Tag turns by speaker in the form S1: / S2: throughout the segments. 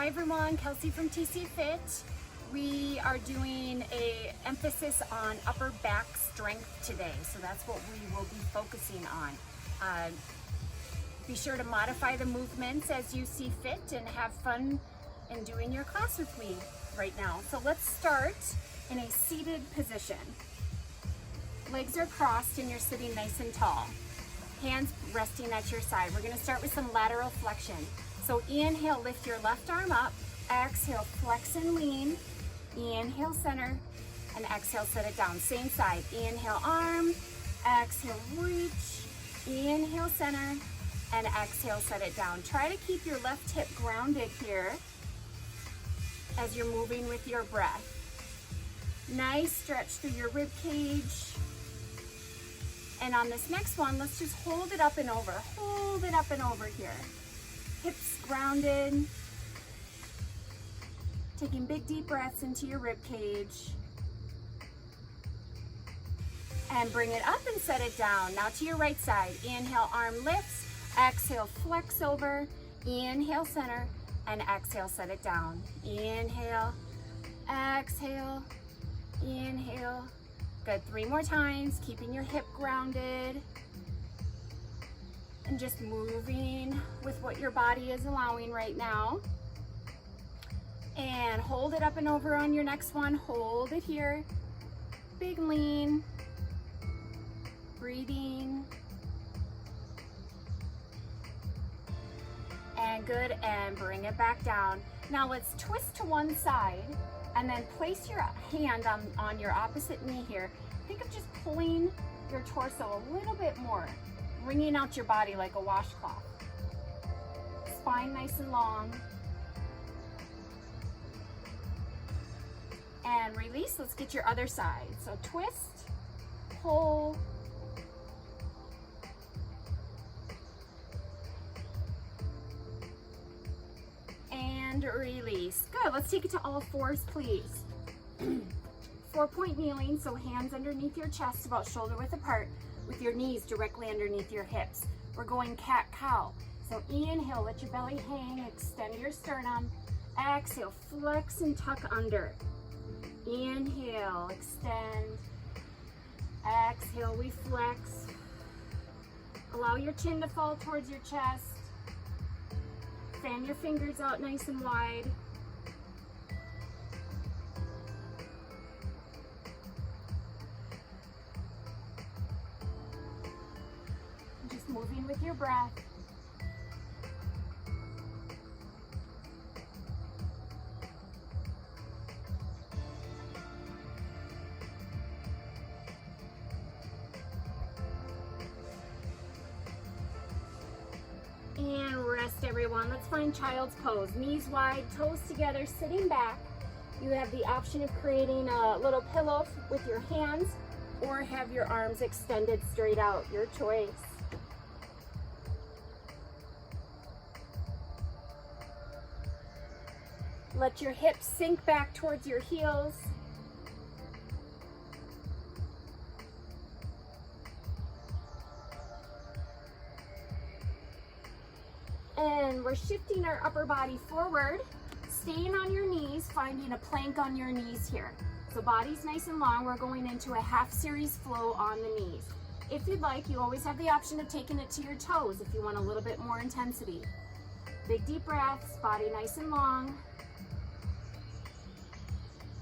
S1: Hi everyone, Kelsey from TC Fit. We are doing a emphasis on upper back strength today, so that's what we will be focusing on. Be sure to modify the movements as you see fit and have fun in doing your class with me right now. So let's start in a seated position. Legs are crossed and you're sitting nice and tall. Hands resting at your side. We're going to start with some lateral flexion. So inhale, lift your left arm up. Exhale, flex and lean. Inhale, center, and exhale, set it down. Same side. Inhale, arm. Exhale, reach. Inhale, center, and exhale, set it down. Try to keep your left hip grounded here as you're moving with your breath. Nice stretch through your rib cage. And on this next one, let's just hold it up and over. Hold it up and over here. Hips grounded. Taking big deep breaths into your rib cage. And bring it up and set it down. Now to your right side. Inhale, arm lifts. Exhale, flex over. Inhale, center. And exhale, set it down. Inhale, exhale, inhale. Good, 3 more times, keeping your hip grounded. And just moving with what your body is allowing right now. And hold it up and over on your next one. Hold it here. Big lean. Breathing. And good, and bring it back down. Now let's twist to one side and then place your hand on your opposite knee here. Think of just pulling your torso a little bit more, wringing out your body like a washcloth. Spine nice and long. And release. Let's get your other side. So twist, pull, and release. Good. Let's take it to all fours, please. 4-point kneeling, so hands underneath your chest, about shoulder width apart, with your knees directly underneath your hips. We're going cat-cow. So inhale, let your belly hang, extend your sternum. Exhale, flex and tuck under. Inhale, extend. Exhale, we flex. Allow your chin to fall towards your chest. Fan your fingers out nice and wide. Just moving with your breath. And rest, everyone. Let's find child's pose. Knees wide, toes together, sitting back. You have the option of creating a little pillow with your hands or have your arms extended straight out, your choice. Let your hips sink back towards your heels. And we're shifting our upper body forward, staying on your knees, finding a plank on your knees here. So body's nice and long. We're going into a half series flow on the knees. If you'd like, you always have the option of taking it to your toes if you want a little bit more intensity. Big deep breaths, body nice and long.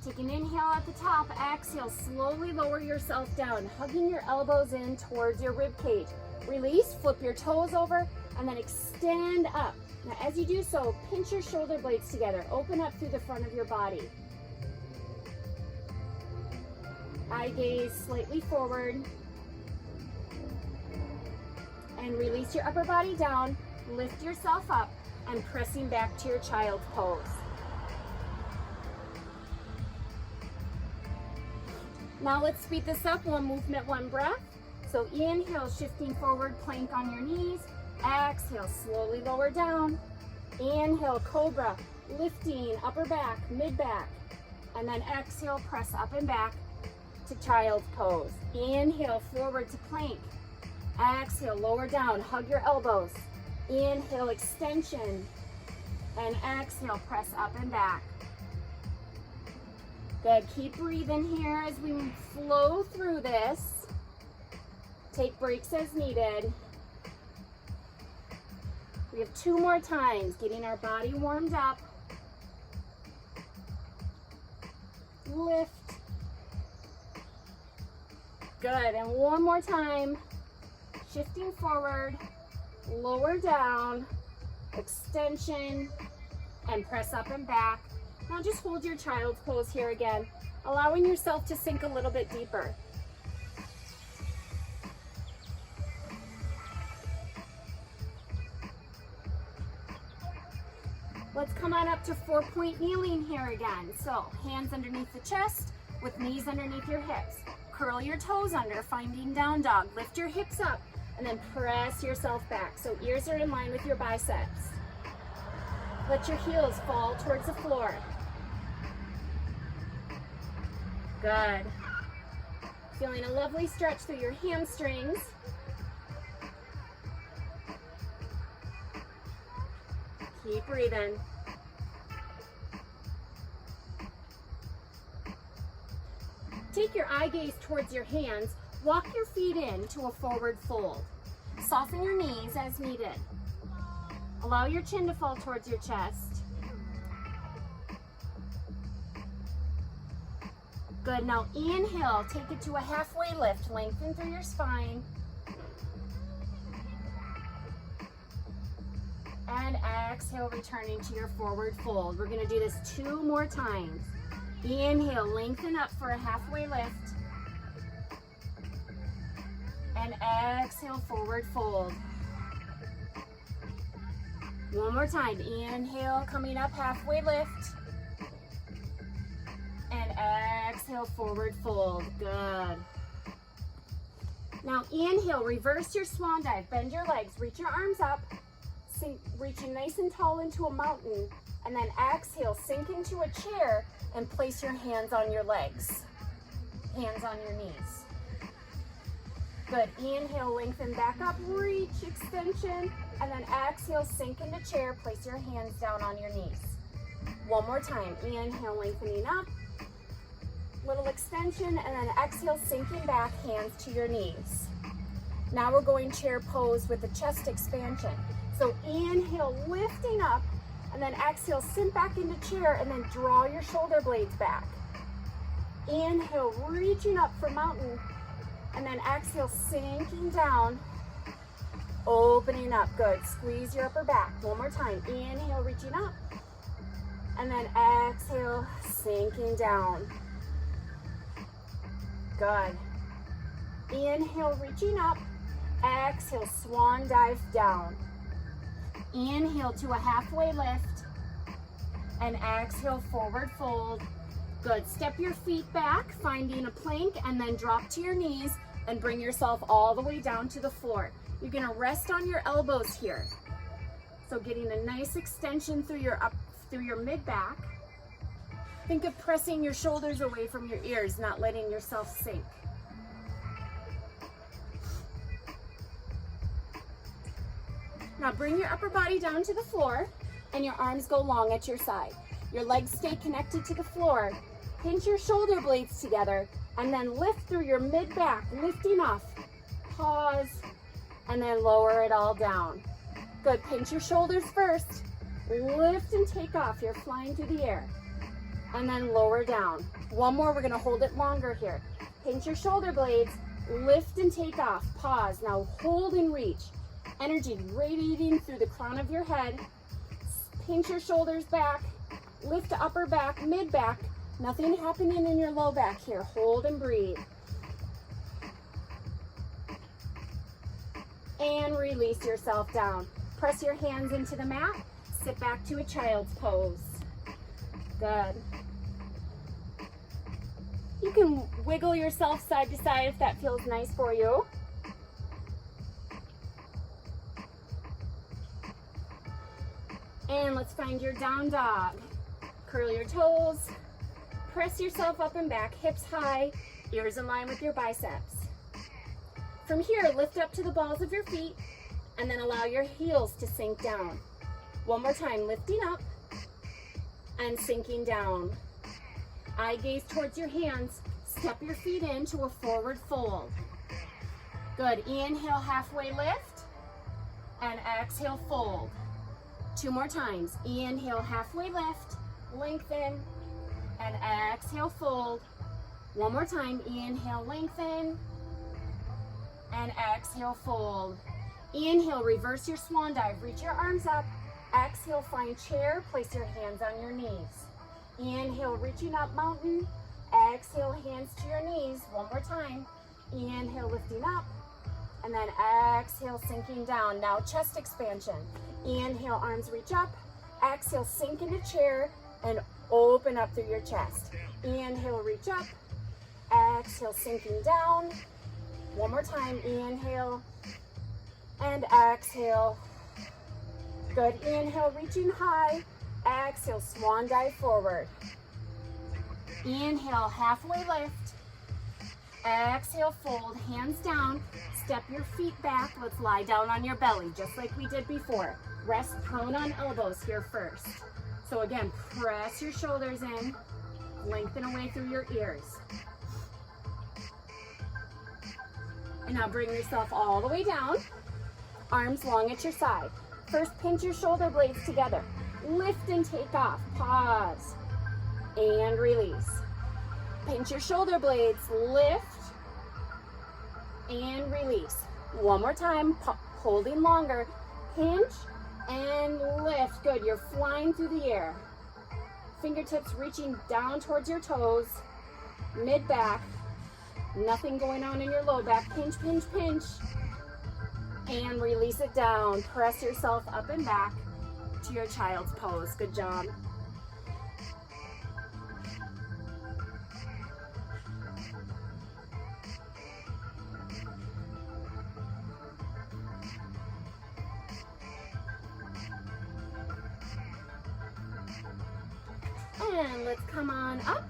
S1: Take an inhale at the top, exhale, slowly lower yourself down, hugging your elbows in towards your rib cage. Release, flip your toes over, and then extend up. Now as you do so, pinch your shoulder blades together, open up through the front of your body. Eye gaze slightly forward. And release your upper body down, lift yourself up, and pressing back to your child's pose. Now let's speed this up, 1 movement, 1 breath. So inhale, shifting forward, plank on your knees. Exhale, slowly lower down. Inhale, cobra, lifting upper back, mid back. And then exhale, press up and back to child's pose. Inhale, forward to plank. Exhale, lower down, hug your elbows. Inhale, extension. And exhale, press up and back. Good, keep breathing here as we flow through this. Take breaks as needed. We have 2 more times, getting our body warmed up. Lift. Good, and 1 more time. Shifting forward, lower down, extension, and press up and back. Now just hold your child's pose here again, allowing yourself to sink a little bit deeper. Let's come on up to 4-point kneeling here again. So hands underneath the chest with knees underneath your hips. Curl your toes under, finding down dog. Lift your hips up and then press yourself back. So ears are in line with your biceps. Let your heels fall towards the floor. Good. Feeling a lovely stretch through your hamstrings. Keep breathing. Take your eye gaze towards your hands. Walk your feet in to a forward fold. Soften your knees as needed. Allow your chin to fall towards your chest. Good, now inhale, take it to a halfway lift. Lengthen through your spine. And exhale, returning to your forward fold. We're gonna do this 2 more times. Inhale, lengthen up for a halfway lift. And exhale, forward fold. 1 more time. Inhale, coming up, halfway lift. And exhale, forward fold. Good. Now inhale, reverse your swan dive. Bend your legs, reach your arms up. Sink, reaching nice and tall into a mountain. And then exhale, sink into a chair and place your hands on your legs. Hands on your knees. Good. Inhale, lengthen back up, reach, extension. And then exhale, sink into chair, place your hands down on your knees. 1 more time. Inhale, lengthening up. Little extension, and then exhale, sinking back, hands to your knees. Now we're going chair pose with the chest expansion. So inhale, lifting up, and then exhale, sink back into chair, and then draw your shoulder blades back. Inhale, reaching up for mountain, and then exhale, sinking down, opening up. Good. Squeeze your upper back. 1 more time. Inhale, reaching up, and then exhale, sinking down. Good. Inhale, reaching up. Exhale, swan dive down. Inhale to a halfway lift. And exhale, forward fold. Good. Step your feet back, finding a plank, and then drop to your knees and bring yourself all the way down to the floor. You're going to rest on your elbows here. So getting a nice extension through your mid back. Think of pressing your shoulders away from your ears, not letting yourself sink. Now bring your upper body down to the floor and your arms go long at your side. Your legs stay connected to the floor. Pinch your shoulder blades together and then lift through your mid back, lifting off. Pause and then lower it all down. Good. Pinch your shoulders first. Lift and take off. You're flying through the air. And then lower down. 1 more. We're going to hold it longer here. Pinch your shoulder blades. Lift and take off. Pause. Now hold and reach. Energy radiating through the crown of your head. Pinch your shoulders back. Lift the upper back, mid back. Nothing happening in your low back here. Hold and breathe. And release yourself down. Press your hands into the mat. Sit back to a child's pose. Good. You can wiggle yourself side to side if that feels nice for you. And let's find your down dog. Curl your toes. Press yourself up and back, hips high, ears in line with your biceps. From here, lift up to the balls of your feet and then allow your heels to sink down. 1 more time, lifting up and sinking down. Eye gaze towards your hands. Step your feet into a forward fold. Good. Inhale, halfway lift, and exhale, fold. 2 more times. Inhale, halfway lift, lengthen, and exhale, fold. 1 more time. Inhale, lengthen, and exhale, fold. Inhale, reverse your swan dive. Reach your arms up. Exhale, find chair. Place your hands on your knees. Inhale, reaching up, mountain. Exhale, hands to your knees. 1 more time. Inhale, lifting up. And then exhale, sinking down. Now chest expansion. Inhale, arms reach up. Exhale, sink into chair and open up through your chest. Inhale, reach up. Exhale, sinking down. 1 more time. Inhale and exhale. Good. Inhale, reaching high. Exhale, swan dive forward. Inhale, halfway lift. Exhale, fold, hands down. Step your feet back. Let's lie down on your belly, just like we did before. Rest prone on elbows here first. So again, press your shoulders in. Lengthen away through your ears. And now bring yourself all the way down. Arms long at your side. First, pinch your shoulder blades together. Lift and take off. Pause. And release. Pinch your shoulder blades. Lift and release. 1 more time. Holding longer. Pinch and lift. Good. You're flying through the air. Fingertips reaching down towards your toes. Mid-back. Nothing going on in your low back. Pinch, pinch, pinch. And release it down. Press yourself up and back to your child's pose. Good job. And let's come on up.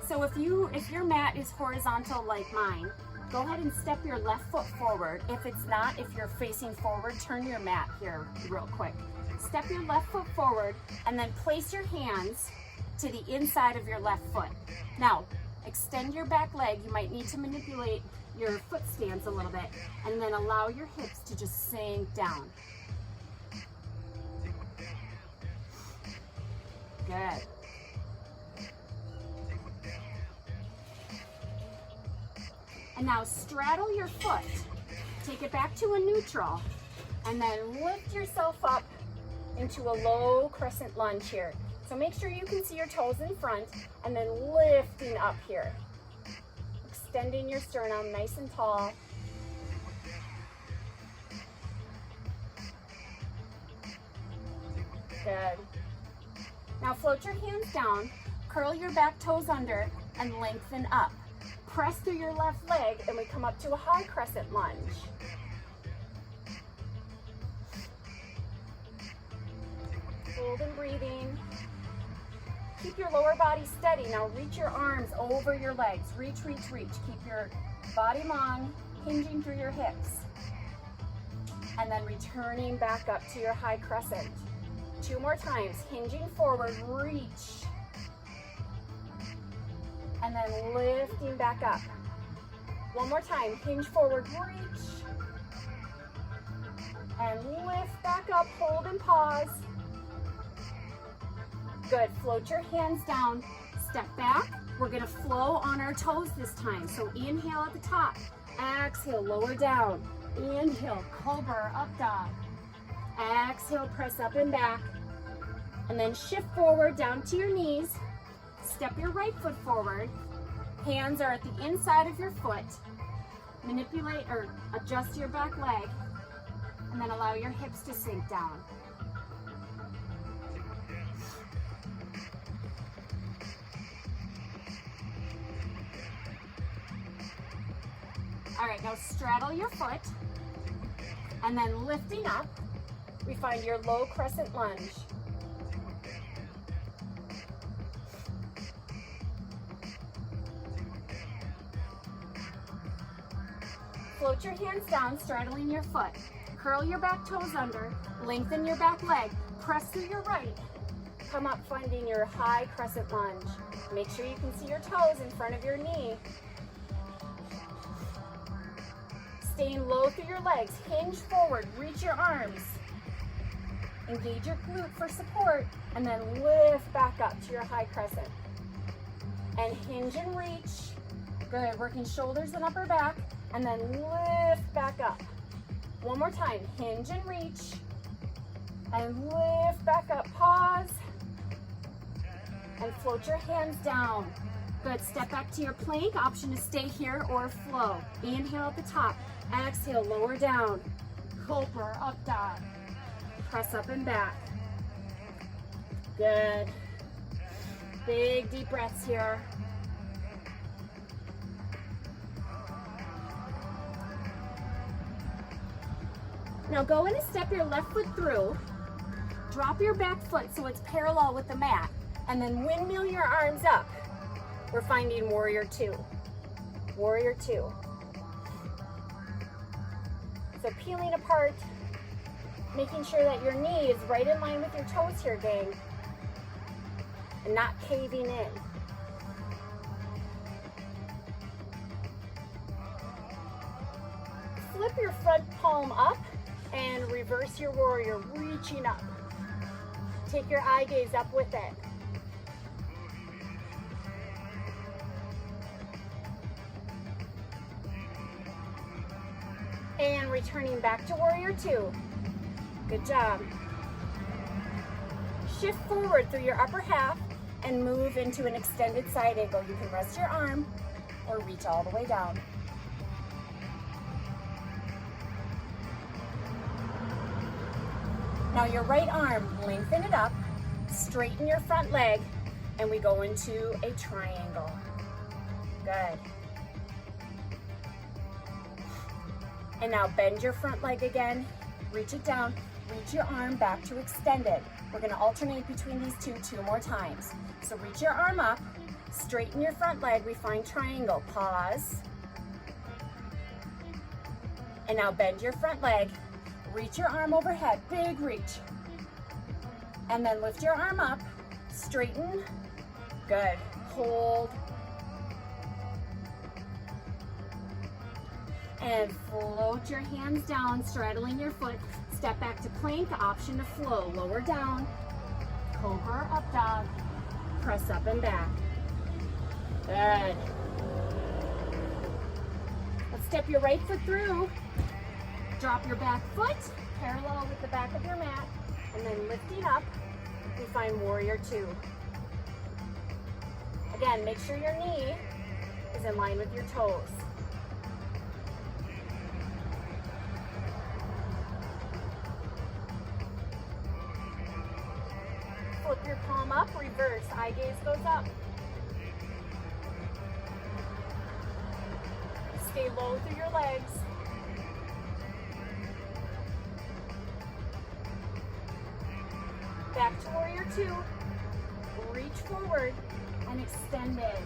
S1: So if your mat is horizontal like mine, go ahead and step your left foot forward. If it's not, if you're facing forward, turn your mat here real quick. Step your left foot forward and then place your hands to the inside of your left foot. Now, extend your back leg. You might need to manipulate your foot stance a little bit, and then allow your hips to just sink down. Good. And now straddle your foot. Take it back to a neutral, and then lift yourself up into a low crescent lunge here. So make sure you can see your toes in front, and then lifting up here. Extending your sternum nice and tall. Good. Now float your hands down, curl your back toes under, and lengthen up. Press through your left leg, and we come up to a high crescent lunge. Hold and breathing. Keep your lower body steady. Now reach your arms over your legs. Reach, reach, reach. Keep your body long, hinging through your hips. And then returning back up to your high crescent. 2 more times. Hinging forward, reach. And then lifting back up. 1 more time. Hinge forward, reach. And lift back up, hold and pause. Good. Float your hands down. Step back. We're going to flow on our toes this time. So inhale at the top. Exhale, lower down. Inhale, cobra, up dog. Exhale, press up and back. And then shift forward down to your knees. Step your right foot forward. Hands are at the inside of your foot. Manipulate or adjust your back leg. And then allow your hips to sink down. All right, now straddle your foot. And then lifting up, we find your low crescent lunge. Float your hands down, straddling your foot. Curl your back toes under, lengthen your back leg, press through your right. come up finding your high crescent lunge. Make sure you can see your toes in front of your knee. Staying low through your legs, hinge forward, reach your arms. Engage your glute for support, and then lift back up to your high crescent. And hinge and reach. Good, working shoulders and upper back, and then lift back up. One more time, hinge and reach, and lift back up, pause, and float your hands down. Good, step back to your plank, option to stay here or flow. Inhale at the top, exhale, lower down, cobra, up dog, press up and back. Good, big deep breaths here. Now go in and step your left foot through, drop your back foot so it's parallel with the mat, and then windmill your arms up. We're finding warrior two. Warrior two. So peeling apart, making sure that your knee is right in line with your toes here, gang, and not caving in. Flip your front palm up and reverse your warrior, reaching up. Take your eye gaze up with it. And returning back to warrior two. Good job. Shift forward through your upper half and move into an extended side angle. You can rest your arm or reach all the way down. Now your right arm, lengthen it up, straighten your front leg, and we go into a triangle. Good. And now bend your front leg again, reach it down, reach your arm back to extended. We're gonna alternate between these two more times. So reach your arm up, straighten your front leg, we find triangle, pause. And now bend your front leg, reach your arm overhead, big reach. And then lift your arm up, straighten, good, hold. And float your hands down, straddling your foot. Step back to plank, option to flow, lower down, cobra, up dog, press up and back. Good. Let's step your right foot through. Drop your back foot, parallel with the back of your mat, and then lifting up, we find warrior two. Again, make sure your knee is in line with your toes. Flip your palm up, reverse, eye gaze goes up. Stay low through your legs. Back to warrior two. Reach forward and extend it.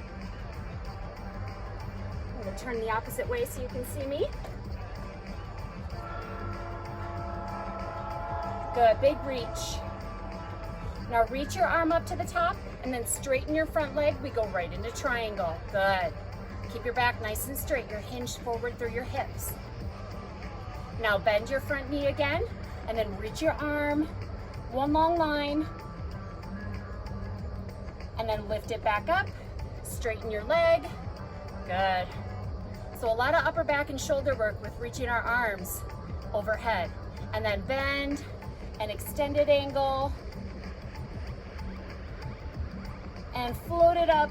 S1: I'm going to turn the opposite way so you can see me. Good, big reach. Now reach your arm up to the top and then straighten your front leg. We go right into triangle. Good. Keep your back nice and straight. You're hinged forward through your hips. Now bend your front knee again and then reach your arm. One long line, and then lift it back up, straighten your leg, good. So a lot of upper back and shoulder work with reaching our arms overhead, and then bend, an extended angle, and float it up,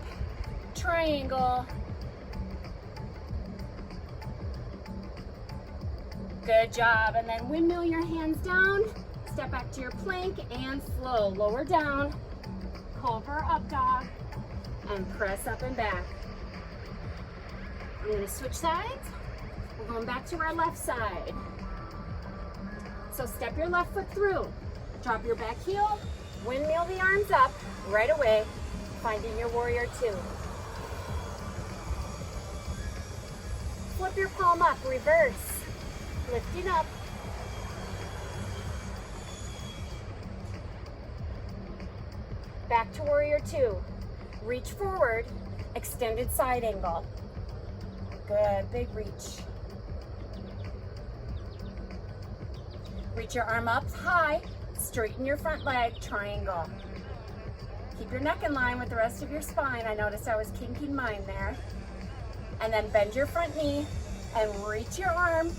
S1: triangle. Good job, and then windmill your hands down. Step back to your plank and flow. Lower down, cobra, up dog, and press up and back. I'm gonna switch sides. We're going back to our left side. So step your left foot through. Drop your back heel, windmill the arms up right away, finding your warrior two. Flip your palm up, reverse, lifting up. Back to warrior two. Reach forward, extended side angle. Good, big reach. Reach your arm up high, straighten your front leg, triangle. Keep your neck in line with the rest of your spine. I noticed I was kinking mine there. And then bend your front knee and reach your arm.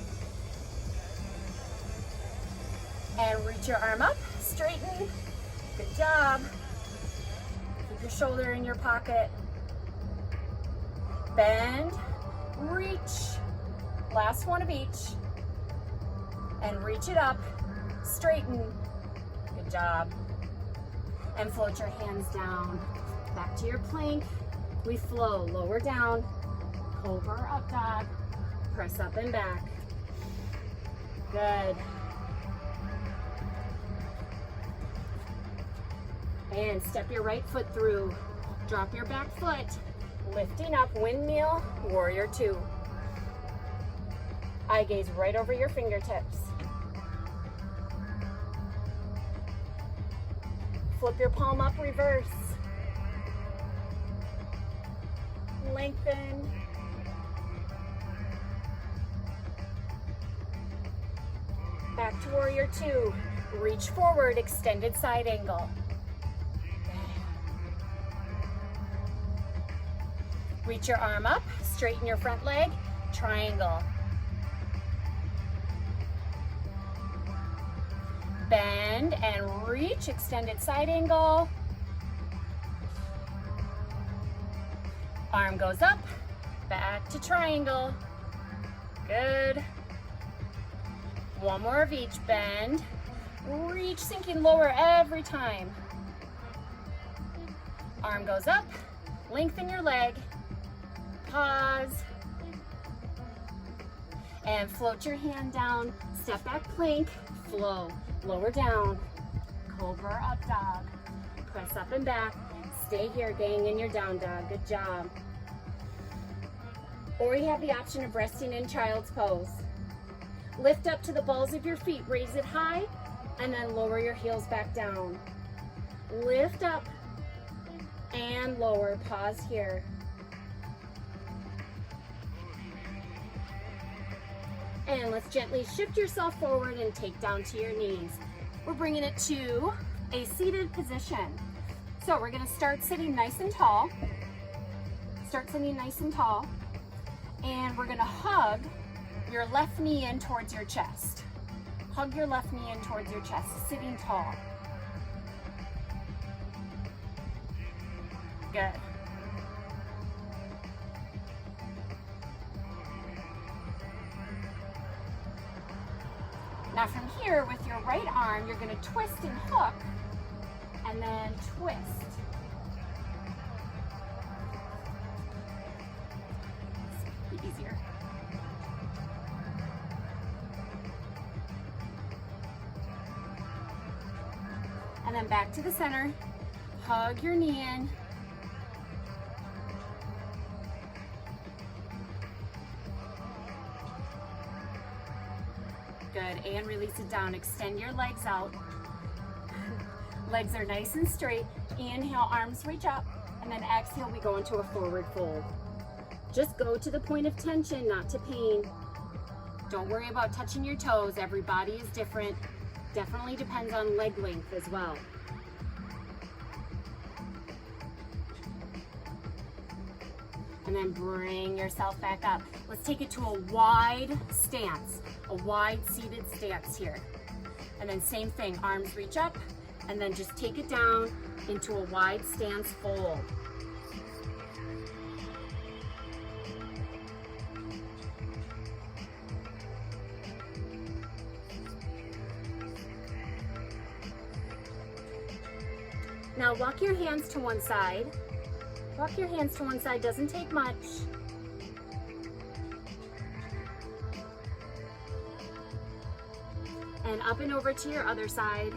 S1: And reach your arm up, straighten. Good job. Keep your shoulder in your pocket. Bend, reach. Last one of each. And reach it up, straighten. Good job. And float your hands down. Back to your plank. We flow, lower down, cobra up dog, press up and back. Good. And step your right foot through. Drop your back foot. Lifting up, windmill, warrior two. Eye gaze right over your fingertips. Flip your palm up, reverse. Lengthen. Back to warrior two. Reach forward, extended side angle. Reach your arm up, straighten your front leg, triangle. Bend and reach, extended side angle. Arm goes up, back to triangle. Good. One more of each, bend, reach, sinking lower every time. Arm goes up, lengthen your leg, pause, and float your hand down, step back plank, flow. Lower down, cobra up dog, press up and back, stay here gang in your down dog, good job. Or you have the option of resting in child's pose. Lift up to the balls of your feet, raise it high, and then lower your heels back down. Lift up and lower, pause here. And let's gently shift yourself forward and take down to your knees. We're bringing it to a seated position. So we're gonna start sitting nice and tall. Start sitting nice and tall. And we're gonna hug your left knee in towards your chest. Hug your left knee in towards your chest, sitting tall. Good. Now from here, with your right arm, you're going to twist and hook, and then twist. Be easier. And then back to the center. Hug your knee in. Good, and release it down. Extend your legs out. Legs are nice and straight. Inhale, arms reach up, and then exhale, we go into a forward fold. Just go to the point of tension, not to pain. Don't worry about touching your toes. Every body is different. Definitely depends on leg length as well. And then bring yourself back up. Let's take it to a wide stance, a wide seated stance here. And then same thing, arms reach up, and then just take it down into a wide stance fold. Now walk your hands to one side. Walk your hands to one side, doesn't take much. And up and over to your other side.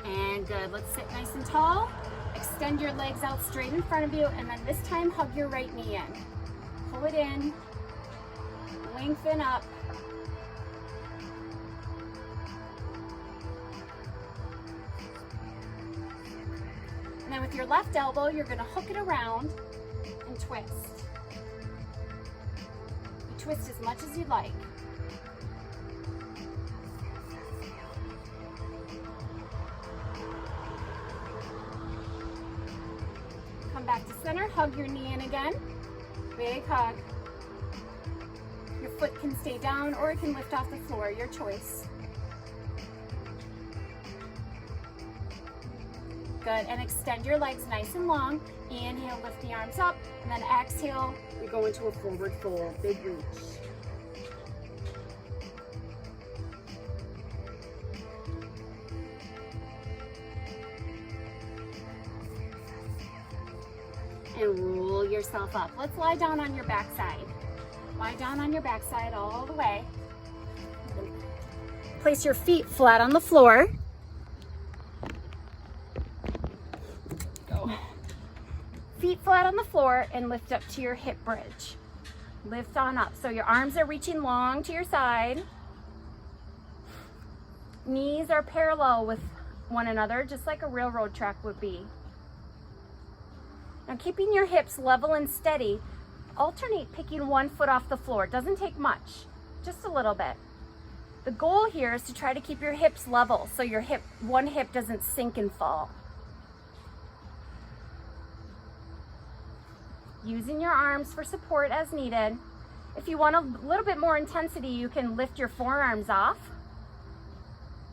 S1: And good, let's sit nice and tall. Extend your legs out straight in front of you, and then this time hug your right knee in. Pull it in, lengthen up, your left elbow, you're gonna hook it around and twist. You twist as much as you'd like. Come back to center, hug your knee in again. Big hug. Your foot can stay down or it can lift off the floor, your choice. Good, and extend your legs nice and long. Inhale, lift the arms up, and then exhale, we go into a forward fold, big reach. And roll yourself up. Let's lie down on your backside. Lie down on your backside all the way. Place your feet flat on the floor. Go. Feet flat on the floor and lift up to your hip bridge. Lift on up. So your arms are reaching long to your side. Knees are parallel with one another, just like a railroad track would be. Now keeping your hips level and steady, alternate picking one foot off the floor. It doesn't take much, just a little bit. The goal here is to try to keep your hips level so your one hip doesn't sink and fall. Using your arms for support as needed. If you want a little bit more intensity, you can lift your forearms off,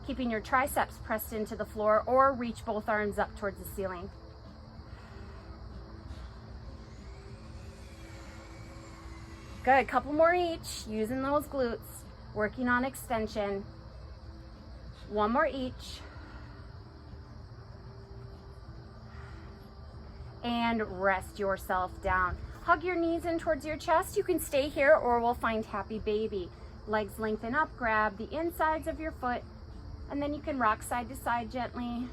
S1: keeping your triceps pressed into the floor, or reach both arms up towards the ceiling. Good, couple more each, using those glutes, working on extension. One more each. And rest yourself down. Hug your knees in towards your chest. You can stay here or we'll find happy baby. Legs lengthen up, grab the insides of your foot, and then you can rock side to side gently.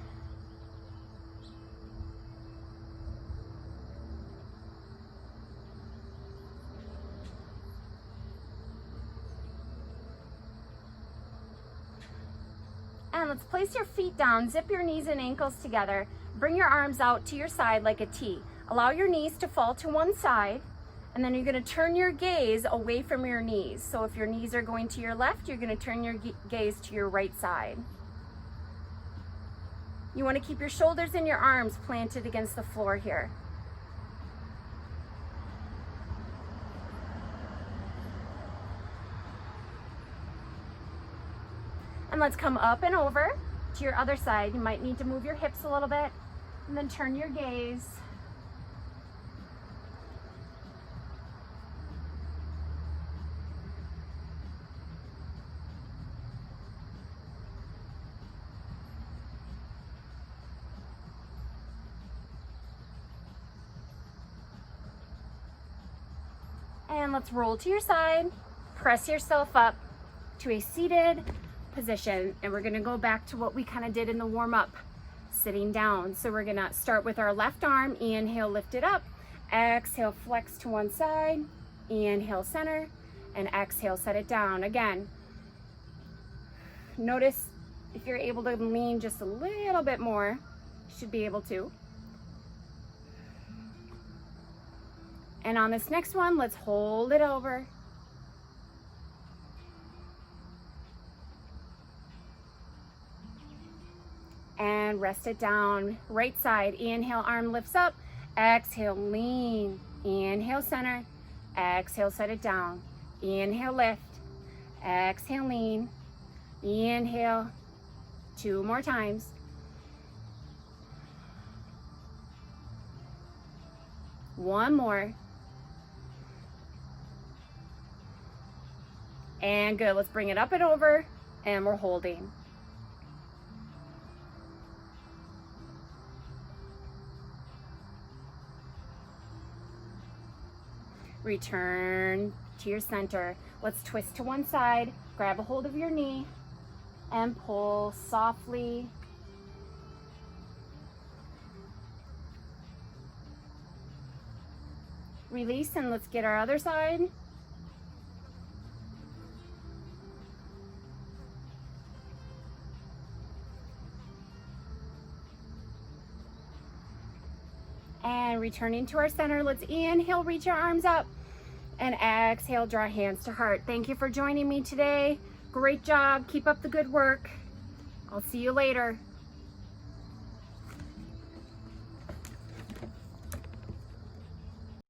S1: And let's place your feet down, zip your knees and ankles together. Bring your arms out to your side like a T. Allow your knees to fall to one side, and then you're gonna turn your gaze away from your knees. So if your knees are going to your left, you're gonna turn your gaze to your right side. You wanna keep your shoulders and your arms planted against the floor here. And let's come up and over to your other side. You might need to move your hips a little bit, and then turn your gaze. And let's roll to your side, press yourself up to a seated position, and we're gonna go back to what we kind of did in the warm-up, sitting down. So we're gonna start with our left arm, inhale, lift it up, exhale, flex to one side, inhale, center, and exhale, set it down. Again, notice if you're able to lean just a little bit more, you should be able to. And on this next one, let's hold it over. And rest it down. Right side, inhale, arm lifts up, exhale, lean, inhale, center, exhale, set it down, inhale, lift, exhale, lean, inhale, 2 more times. One more. And good, let's bring it up and over, and we're holding. Return to your center. Let's twist to one side, grab a hold of your knee, and pull softly. Release, and let's get our other side. And returning to our center, let's inhale, reach your arms up. And exhale, draw hands to heart. Thank you for joining me today. Great job. Keep up the good work. I'll see you later.